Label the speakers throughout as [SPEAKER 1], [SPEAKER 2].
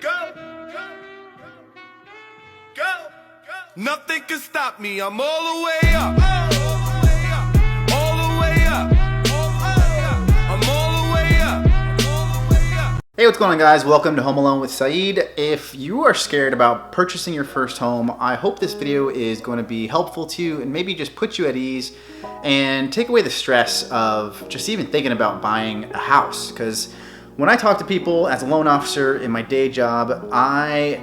[SPEAKER 1] Go, go. Nothing can stop me. I'm all the way up. All the way up. I'm all the way up.
[SPEAKER 2] Hey, what's going on, guys? Welcome to Home Alone with Saeed. If you are scared about purchasing your first home, I hope this video is going to be helpful to you and maybe just put you at ease and take away the stress of just even thinking about buying a house. Because when I talk to people as a loan officer in my day job, I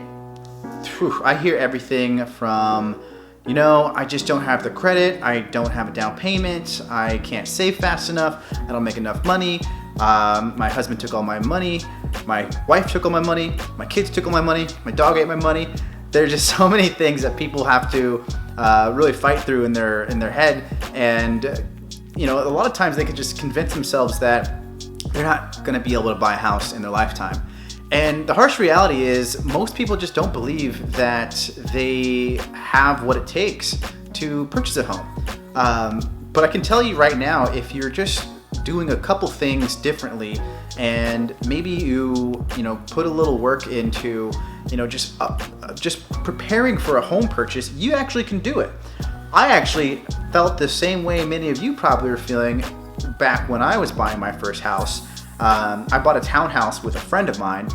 [SPEAKER 2] hear everything from, I just don't have the credit, I don't have a down payment, I can't save fast enough, I don't make enough money, my husband took all my money, my wife took all my money, my kids took all my money, my dog ate my money. There's just so many things that people have to really fight through in their head, and a lot of times they could just convince themselves that they're not going to be able to buy a house in their lifetime. And the harsh reality is most people just don't believe that they have what it takes to purchase a home. But I can tell you right now, if you're just doing a couple things differently and maybe you put a little work into just preparing for a home purchase, you actually can do it. I actually felt the same way many of you probably are feeling back when I was buying my first house. I bought a townhouse with a friend of mine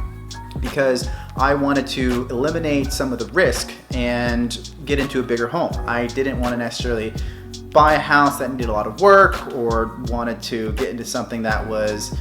[SPEAKER 2] because I wanted to eliminate some of the risk and get into a bigger home. I didn't want to necessarily buy a house that needed a lot of work or wanted to get into something that was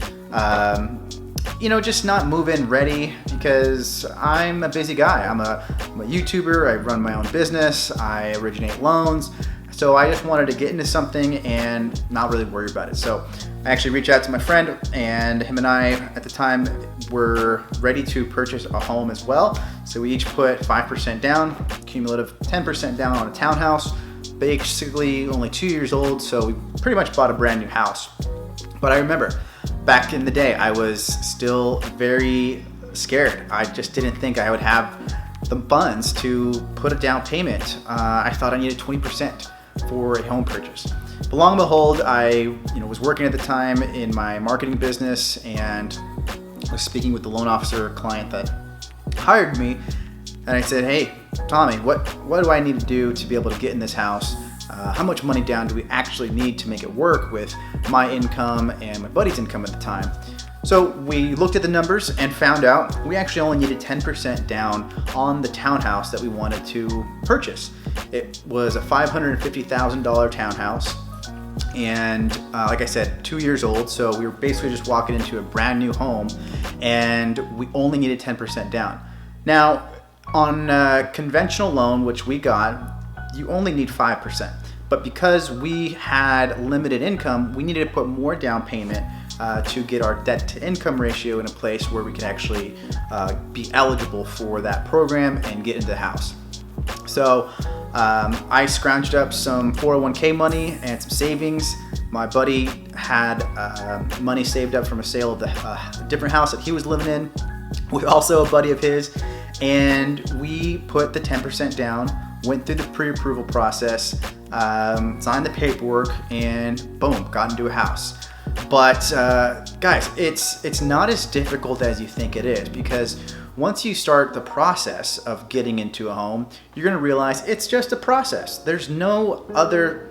[SPEAKER 2] just not move-in ready, because I'm a busy guy. I'm a YouTuber, I run my own business, I originate loans. So I just wanted to get into something and not really worry about it. So I actually reached out to my friend, and him and I at the time were ready to purchase a home as well. So we each put 5% down, cumulative 10% down on a townhouse, basically only 2 years old. So we pretty much bought a brand new house. But I remember back in the day, I was still very scared. I just didn't think I would have the funds to put a down payment. I thought I needed 20% for a home purchase. But long and behold, I was working at the time in my marketing business and was speaking with the loan officer client that hired me, and I said, "Hey, Tommy, what do I need to do to be able to get in this house? How much money down do we actually need to make it work with my income and my buddy's income at the time?" So we looked at the numbers and found out we actually only needed 10% down on the townhouse that we wanted to purchase. It was a $550,000 townhouse, and like I said, 2 years old, so we were basically just walking into a brand new home, and we only needed 10% down. Now, on a conventional loan, which we got, you only need 5%. But because we had limited income, we needed to put more down payment to get our debt to income ratio in a place where we could actually be eligible for that program and get into the house. So I scrounged up some 401k money and some savings. My buddy had money saved up from a sale of the different house that he was living in, with also a buddy of his, and we put the 10% down, went through the pre-approval process, signed the paperwork, and boom, got into a house. But guys, it's not as difficult as you think it is, because once you start the process of getting into a home, you're going to realize it's just a process. There's no other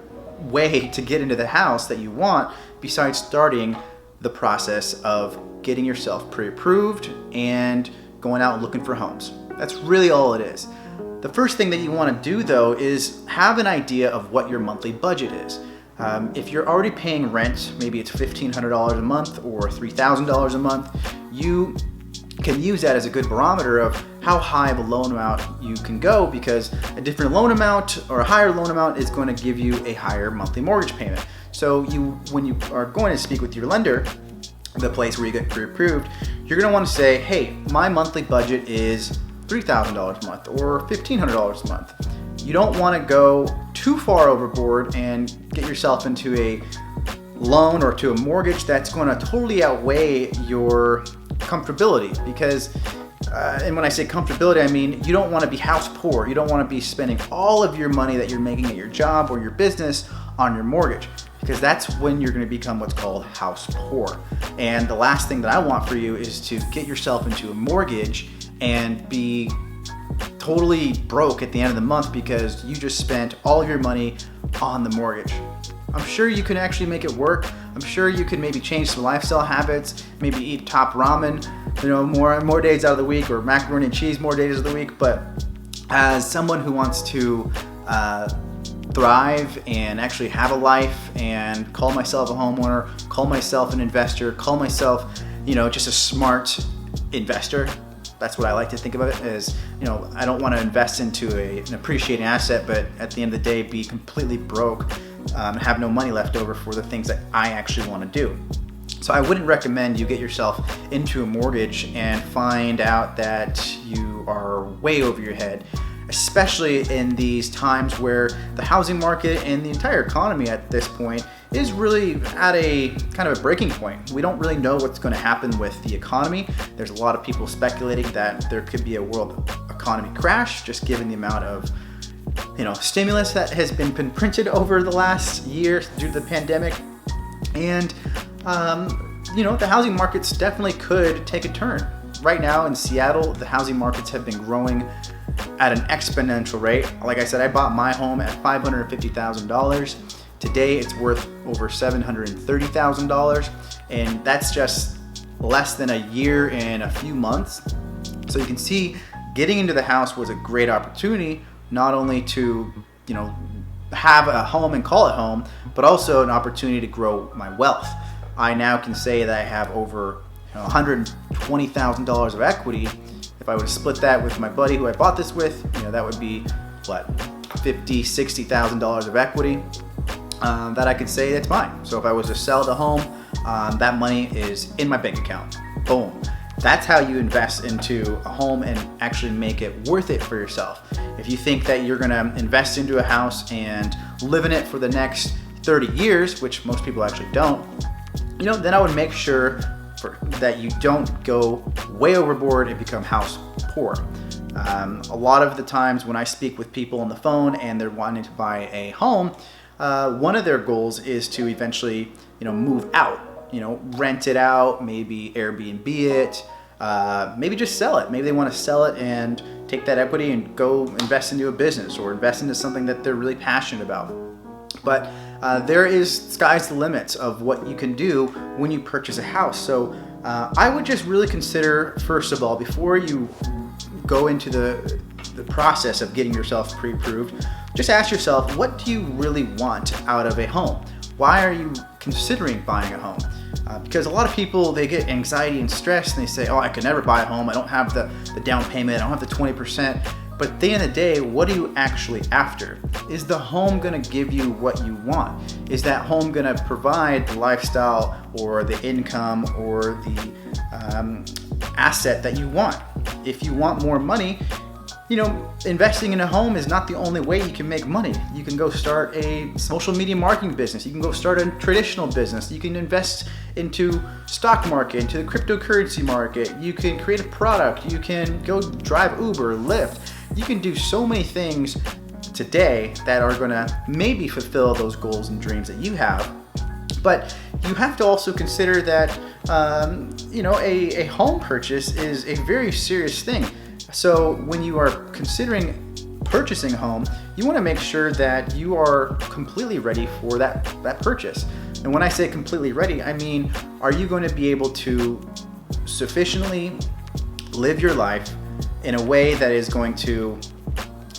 [SPEAKER 2] way to get into the house that you want besides starting the process of getting yourself pre-approved and going out looking for homes. That's really all it is. The first thing that you want to do, though, is have an idea of what your monthly budget is. If you're already paying rent, maybe it's $1,500 a month or $3,000 a month, you can use that as a good barometer of how high of a loan amount you can go, because a different loan amount or a higher loan amount is going to give you a higher monthly mortgage payment. So when you are going to speak with your lender, the place where you get pre-approved, you're going to want to say, hey, my monthly budget is $3,000 a month or $1,500 a month. You don't want to go too far overboard and get yourself into a loan or to a mortgage that's going to totally outweigh your comfortability, because and when I say comfortability, I mean you don't want to be house poor. You don't want to be spending all of your money that you're making at your job or your business on your mortgage. because that's when you're going to become what's called house poor. And the last thing that I want for you is to get yourself into a mortgage and be totally broke at the end of the month because you just spent all of your money on the mortgage. I'm sure you can actually make it work. I'm sure you can maybe change some lifestyle habits, maybe eat top ramen, more days out of the week, or macaroni and cheese more days of the week. But as someone who wants to thrive and actually have a life and call myself a homeowner, call myself an investor, call myself, just a smart investor. That's what I like to think of it as. I don't want to invest into an appreciating asset, but at the end of the day, be completely broke, have no money left over for the things that I actually want to do. So I wouldn't recommend you get yourself into a mortgage and find out that you are way over your head, especially in these times where the housing market and the entire economy at this point is really at a kind of a breaking point. We don't really know what's going to happen with the economy. There's a lot of people speculating that there could be a world economy crash, just given the amount of stimulus that has been printed over the last year due to the pandemic. And the housing markets definitely could take a turn. Right now in Seattle, the housing markets have been growing at an exponential rate. Like I said, I bought my home at $550,000. Today it's worth over $730,000, and that's just less than a year and a few months. So you can see getting into the house was a great opportunity, not only to have a home and call it home, but also an opportunity to grow my wealth. I now can say that I have over $120,000 of equity. If I would split that with my buddy who I bought this with, that would be $50,000, $60,000 of equity that I could say it's mine. So if I was to sell the home, that money is in my bank account. Boom. That's how you invest into a home and actually make it worth it for yourself. If you think that you're gonna invest into a house and live in it for the next 30 years, which most people actually don't, then I would make sure that you don't go way overboard and become house poor. A lot of the times when I speak with people on the phone and they're wanting to buy a home, one of their goals is to eventually, move out, rent it out, maybe Airbnb it, maybe just sell it. Maybe they want to sell it and take that equity and go invest into a business or invest into something that they're really passionate about. But there is sky's the limits of what you can do when you purchase a house. So I would just really consider, first of all, before you go into the process of getting yourself pre-approved, just ask yourself, what do you really want out of a home? Why are you considering buying a home? Because a lot of people, they get anxiety and stress and they say, I could never buy a home. I don't have the down payment. I don't have the 20%. But at the end of the day, what are you actually after? Is the home gonna give you what you want? Is that home gonna provide the lifestyle or the income or the asset that you want? If you want more money, investing in a home is not the only way you can make money. You can go start a social media marketing business. You can go start a traditional business. You can invest into stock market, into the cryptocurrency market. You can create a product. You can go drive Uber, Lyft. You can do so many things today that are gonna maybe fulfill those goals and dreams that you have. But you have to also consider that, a home purchase is a very serious thing. So when you are considering purchasing a home, you want to make sure that you are completely ready for that purchase. And when I say completely ready, I mean, are you going to be able to sufficiently live your life in a way that is going to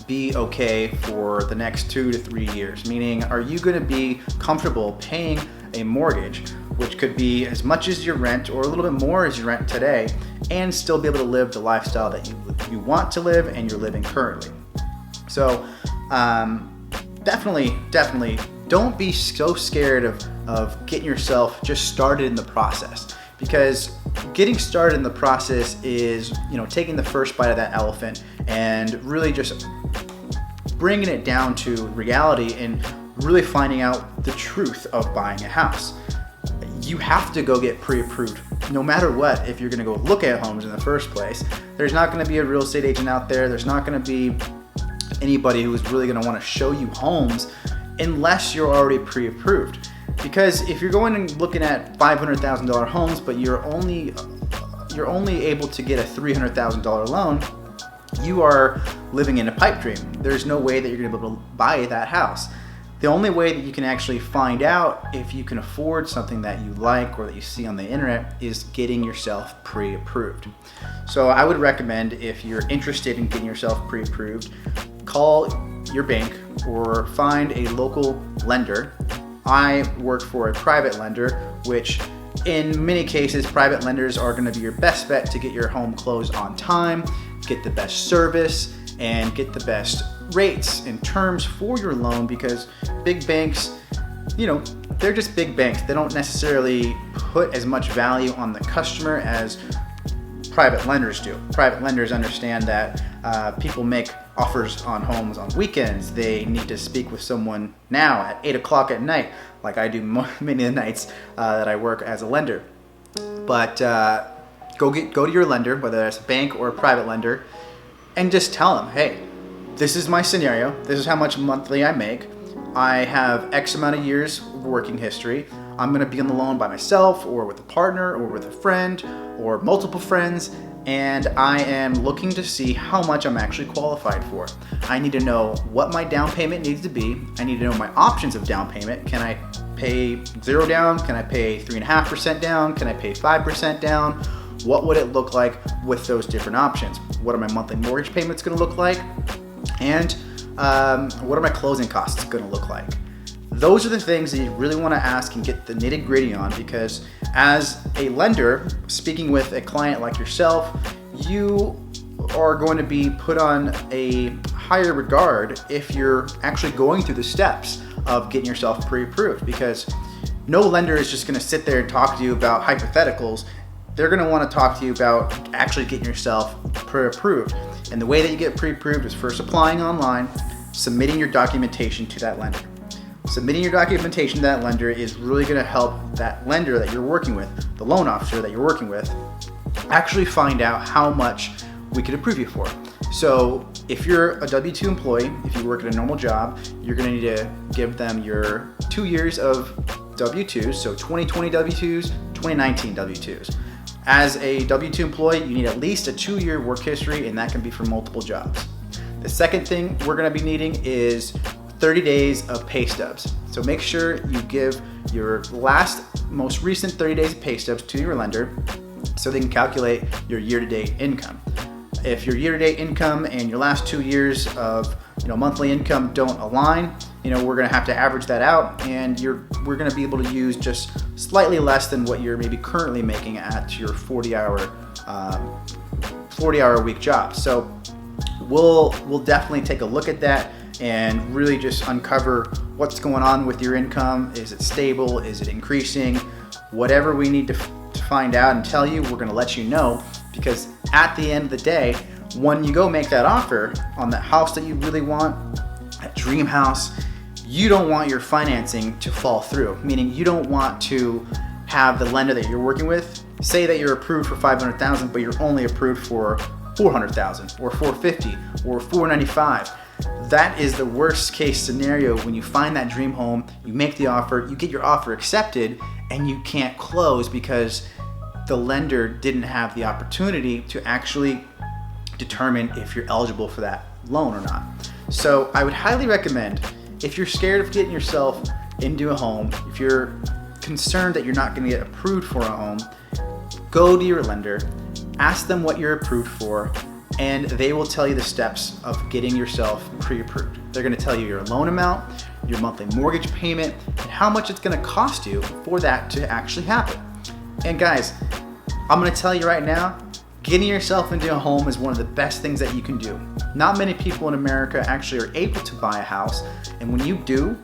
[SPEAKER 2] be okay for the next 2 to 3 years? Meaning, are you going to be comfortable paying a mortgage, which could be as much as your rent or a little bit more as your rent today, and still be able to live the lifestyle that you want to live and you're living currently? So definitely don't be so scared of getting yourself just started in the process, because getting started in the process is taking the first bite of that elephant and really just bringing it down to reality and really finding out the truth of buying a house. You have to go get pre-approved no matter what. If you're going to go look at homes in the first place, there's not going to be a real estate agent out there. There's not going to be anybody who is really going to want to show you homes unless you're already pre-approved. Because if you're going and looking at $500,000 homes, but you're only able to get a $300,000 loan, you are living in a pipe dream. There's no way that you're gonna be able to buy that house. The only way that you can actually find out if you can afford something that you like or that you see on the internet is getting yourself pre-approved. So I would recommend, if you're interested in getting yourself pre-approved, call your bank or find a local lender. I work for a private lender, which in many cases, private lenders are going to be your best bet to get your home closed on time, get the best service, and get the best rates and terms for your loan, because big banks, they're just big banks. They don't necessarily put as much value on the customer as private lenders do. Private lenders understand that people make offers on homes on weekends. They need to speak with someone now at 8 o'clock at night, like I do many of the nights that I work as a lender. But go to your lender, whether that's a bank or a private lender, and just tell them, hey, this is my scenario. This is how much monthly I make. I have X amount of years of working history. I'm going to be on the loan by myself or with a partner or with a friend or multiple friends, and I am looking to see how much I'm actually qualified for. I need to know what my down payment needs to be. I need to know my options of down payment. Can I pay 0 down? Can I pay 3.5% down? Can I pay 5% down? What would it look like with those different options? What are my monthly mortgage payments going to look like? And what are my closing costs going to look like? Those are the things that you really want to ask and get the nitty gritty on, because as a lender, speaking with a client like yourself, you are going to be put on a higher regard if you're actually going through the steps of getting yourself pre-approved, because no lender is just going to sit there and talk to you about hypotheticals. They're going to want to talk to you about actually getting yourself pre-approved. And the way that you get pre-approved is first applying online, submitting your documentation to that lender. Submitting your documentation to that lender is really going to help that lender that you're working with, the loan officer that you're working with, actually find out how much we could approve you for. So if you're a W-2 employee, if you work at a normal job, you're going to need to give them your 2 years of W-2s, so 2020 W-2s, 2019 W-2s. As a W-2 employee, you need at least a 2-year work history, and that can be for multiple jobs. The second thing we're going to be needing is 30 days of pay stubs. So make sure you give your most recent 30 days of pay stubs to your lender so they can calculate your year-to-date income. If your year-to-date income and your last 2 years of monthly income don't align, we're going to have to average that out, and we're going to be able to use just slightly less than what you're maybe currently making at your 40-hour a week job. So we'll definitely take a look at that and really just uncover what's going on with your income. Is it stable? Is it increasing? Whatever we need to find out and tell you, we're going to let you know, because at the end of the day, when you go make that offer on that house that you really want, that dream house, you don't want your financing to fall through, meaning you don't want to have the lender that you're working with say that you're approved for $500,000, but you're only approved for $400,000 or $450,000 or $495,000. That is the worst case scenario. When you find that dream home, you make the offer, you get your offer accepted, and you can't close because the lender didn't have the opportunity to actually determine if you're eligible for that loan or not. So I would highly recommend, if you're scared of getting yourself into a home, if you're concerned that you're not going to get approved for a home, go to your lender, ask them what you're approved for, and they will tell you the steps of getting yourself pre-approved. They're going to tell you your loan amount, your monthly mortgage payment, and how much it's going to cost you for that to actually happen. And guys, I'm going to tell you right now, getting yourself into a home is one of the best things that you can do. Not many people in America actually are able to buy a house, and when you do,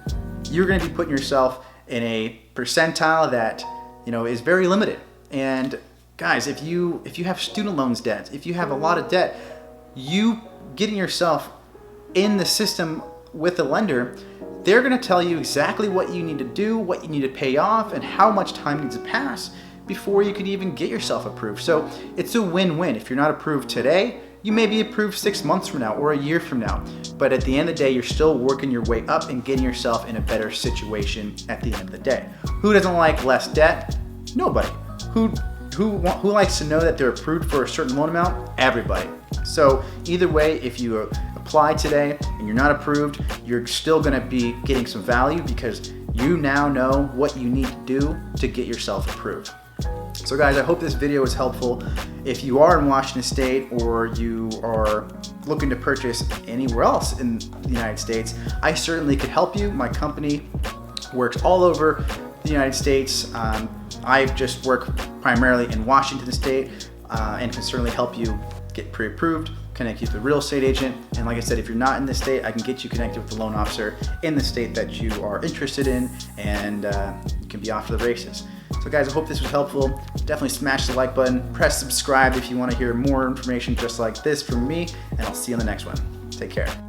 [SPEAKER 2] you're going to be putting yourself in a percentile that is very limited. And guys, if you have student loans debt, if you have a lot of debt, you getting yourself in the system with a lender, they're going to tell you exactly what you need to do, what you need to pay off, and how much time needs to pass before you could even get yourself approved. So it's a win-win. If you're not approved today, You may be approved 6 months from now or a year from now, but at the end of the day, you're still working your way up and getting yourself in a better situation at the end of the day. Who doesn't like less debt? Nobody. Who likes to know that they're approved for a certain loan amount? Everybody. So either way, if you apply today and you're not approved, you're still gonna be getting some value because you now know what you need to do to get yourself approved. So guys, I hope this video was helpful. If you are in Washington State or you are looking to purchase anywhere else in the United States, I certainly could help you. My company works all over the United States. I just work primarily in Washington State and can certainly help you get pre-approved, connect you to a real estate agent. And like I said, if you're not in the state, I can get you connected with the loan officer in the state that you are interested in, and you can be off to the races. So guys, I hope this was helpful. Definitely smash the like button, press subscribe if you want to hear more information just like this from me, and I'll see you on the next one. Take care.